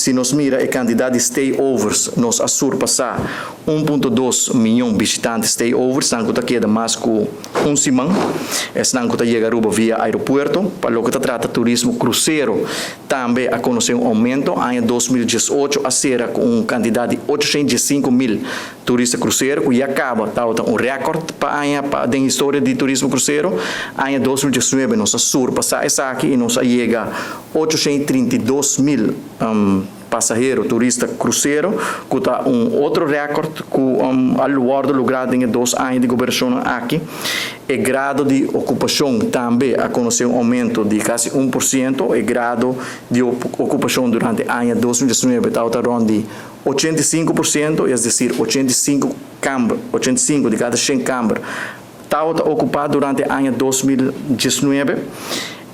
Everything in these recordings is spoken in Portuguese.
se nos mira a quantidade de stayovers, nos a surpassar 1.2 milhão de visitantes stayovers, não que queda mais que semana, não que chega a Aruba via aeroporto, para o que trata turismo cruzeiro, também a conhecer aumento, em 2018 a ser com uma quantidade de 805 mil turistas cruzeiros, que acaba um recorde para a história de turismo cruzeiro, em 2019 nós surpassar essa aqui e nós chega a 832 mil passageiro, turista cruzeiro, que está outro recorde que ao logrado em 2 anos de governo aqui. E grado de ocupação também a conhecer um aumento de quase 1%, e grado de ocupação durante o ano 2019 está de 85%, é decir, 85 de cada 100 câmaras está ocupado durante o ano 2019.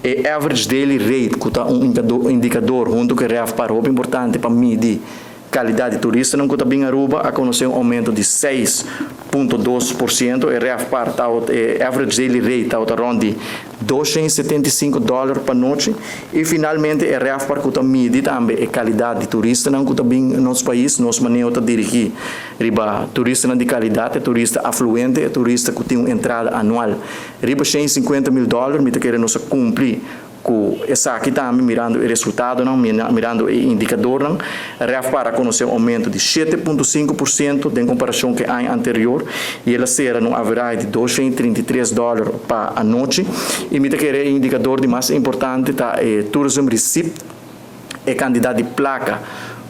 E average daily rate, que está indicador junto com o REF para o importante para medir qualidade de turista, não está bem Aruba, a conhecer um aumento de 6,2%, e REF para average daily rate está de $275 por noite, e finalmente o REF para que medir também a qualidade de turista, não está bem no nosso país, nosso maneira de dirigir riba turista não de qualidade, turista afluente, turista que tem uma entrada anual riba $150 mil, me está querendo cumprir com essa aqui também mirando o resultado, não mirando o indicador, não REF para conhecer um aumento de 7,5% em comparação com o ano anterior, e ela será no average de $233 para a noite, e me querer indicador de mais importante tá tourism receipt, é quantidade de placa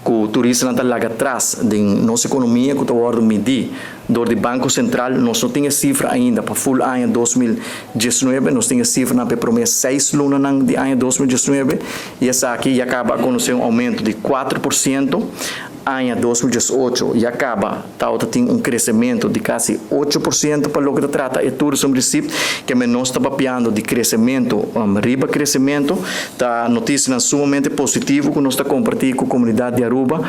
que o turista não está lá atrás da nossa economia, que está a medir do Banco Central. Nós não temos cifra ainda para full ano 2019, nós temos cifra na promessa 6 lunas de ano 2019, e essa aqui acaba com um aumento de 4%. Em 2018 e acaba, tem um crescimento de quase 8% para o que trata o tourism receipt, que nós está mapeando de crescimento, riba crescimento, notícia sumamente positiva que nós está compartilhando com a comunidade de Aruba.